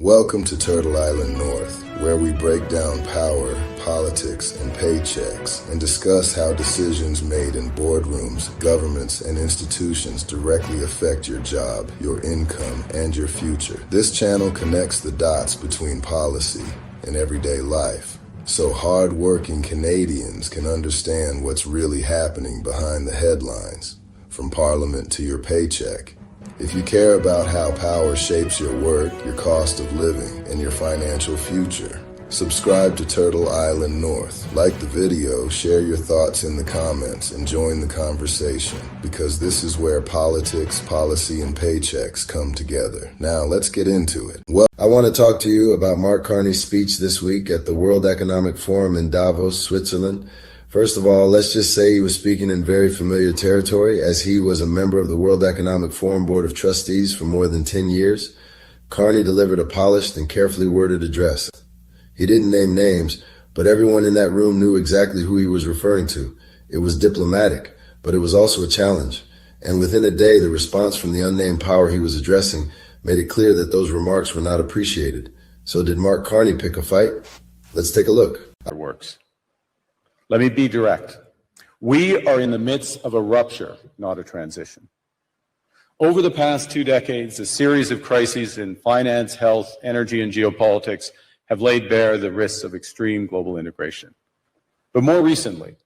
Welcome to Turtle Island North, where we break down power, politics, and paychecks, and discuss how decisions made in boardrooms, governments, and institutions directly affect your job, your income, and your future. This channel connects the dots between policy and everyday life, so hard-working Canadians can understand what's really happening behind the headlines, from Parliament to your paycheck. If you care about how power shapes your work, your cost of living, and your financial future, subscribe to Turtle Island North. Like the video, share your thoughts in the comments, and join the conversation, because this is where politics, policy, and paychecks come together. Now, let's get into it. Well, I want to talk to you about Mark Carney's speech this week at the World Economic Forum in Davos, Switzerland. First of all, let's just say he was speaking in very familiar territory, as he was a member of the World Economic Forum Board of Trustees for more than 10 years. Carney delivered a polished and carefully worded address. He didn't name names, but everyone in that room knew exactly who he was referring to. It was diplomatic, but it was also a challenge. And within a day, the response from the unnamed power he was addressing made it clear that those remarks were not appreciated. So did Mark Carney pick a fight? Let's take a look. It works. Let me be direct. We are in the midst of a rupture, not a transition. Over the past 2 decades, a series of crises in finance, health, energy, and geopolitics have laid bare the risks of extreme global integration. But more recently,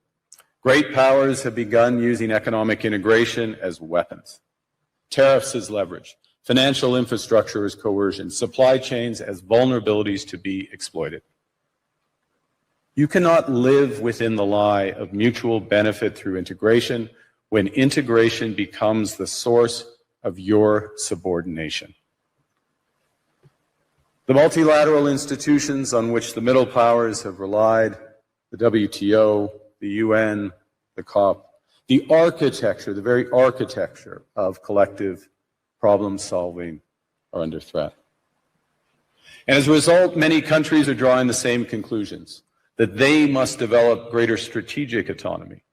great powers have begun using economic integration as weapons. Tariffs as leverage, financial infrastructure as coercion, supply chains as vulnerabilities to be exploited. You cannot live within the lie of mutual benefit through integration when integration becomes the source of your subordination. The multilateral institutions on which the middle powers have relied, the WTO, the UN, the COP, the very architecture of collective problem solving are under threat. And as a result, many countries are drawing the same conclusions, that they must develop greater strategic autonomy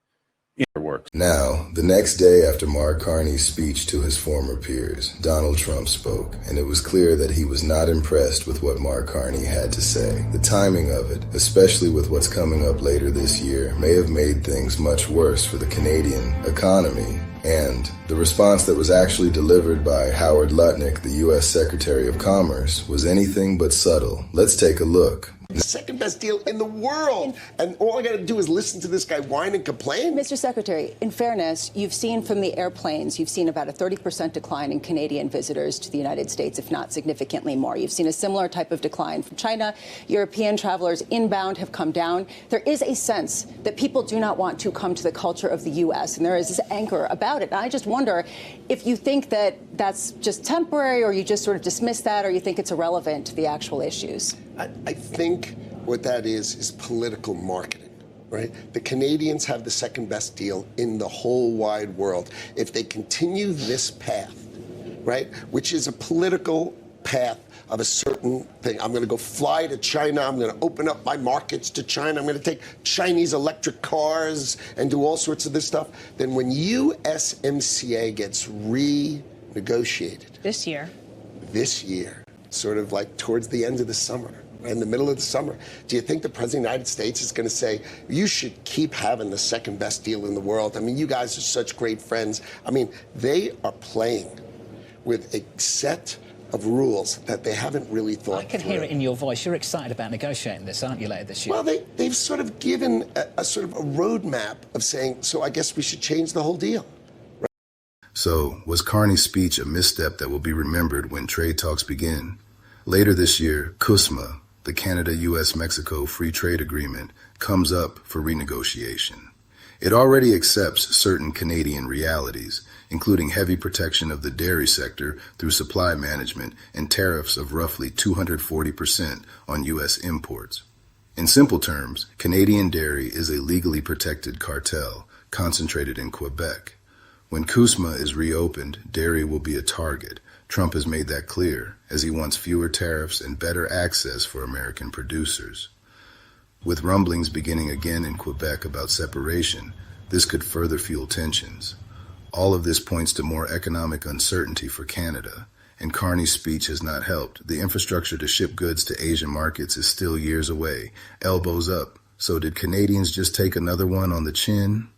in their work. Now, the next day after Mark Carney's speech to his former peers, Donald Trump spoke, and it was clear that he was not impressed with what Mark Carney had to say. The timing of it, especially with what's coming up later this year, may have made things much worse for the Canadian economy. And the response that was actually delivered by Howard Lutnick, the U.S. Secretary of Commerce, was anything but subtle. Let's take a look. The second best deal in the world. And all I got to do is listen to this guy whine and complain? Mr. Secretary, in fairness, you've seen from the airplanes, you've seen about a 30% decline in Canadian visitors to the United States, if not significantly more. You've seen a similar type of decline from China. European travelers inbound have come down. There is a sense that people do not want to come to the culture of the U.S., and there is this anger about it. And I just wonder if you think that that's just temporary, or you just sort of dismiss that, or you think it's irrelevant to the actual issues. I think what that is political marketing, right? The Canadians have the second best deal in the whole wide world. If they continue this path, right, which is a political path of a certain thing, I'm going to go fly to China, I'm going to open up my markets to China, I'm going to take Chinese electric cars and do all sorts of this stuff, then when USMCA gets renegotiated this year, sort of like towards the end of the summer, in the middle of the summer, do you think the President of the United States is going to say, you should keep having the second best deal in the world? I mean, you guys are such great friends. I mean, they are playing with a set of rules that they haven't really thought I can through. hear it in your voice. You're excited about negotiating this, aren't you, later this year? Well, they've sort of given a sort of a roadmap of saying, so I guess we should change the whole deal. Right? So, was Carney's speech a misstep that will be remembered when trade talks begin? Later this year, CUSMA, the Canada-U.S Mexico Free Trade Agreement, comes up for renegotiation. It already accepts certain Canadian realities, including heavy protection of the dairy sector through supply management and tariffs of roughly 240% on U.S. imports. In simple terms, Canadian dairy is a legally protected cartel concentrated in Quebec. When CUSMA is reopened, dairy will be a target. Trump has made that clear, as he wants fewer tariffs and better access for American producers. With rumblings beginning again in Quebec about separation, this could further fuel tensions. All of this points to more economic uncertainty for Canada, and Carney's speech has not helped. The infrastructure to ship goods to Asian markets is still years away. Elbows up. So did Canadians just take another one on the chin?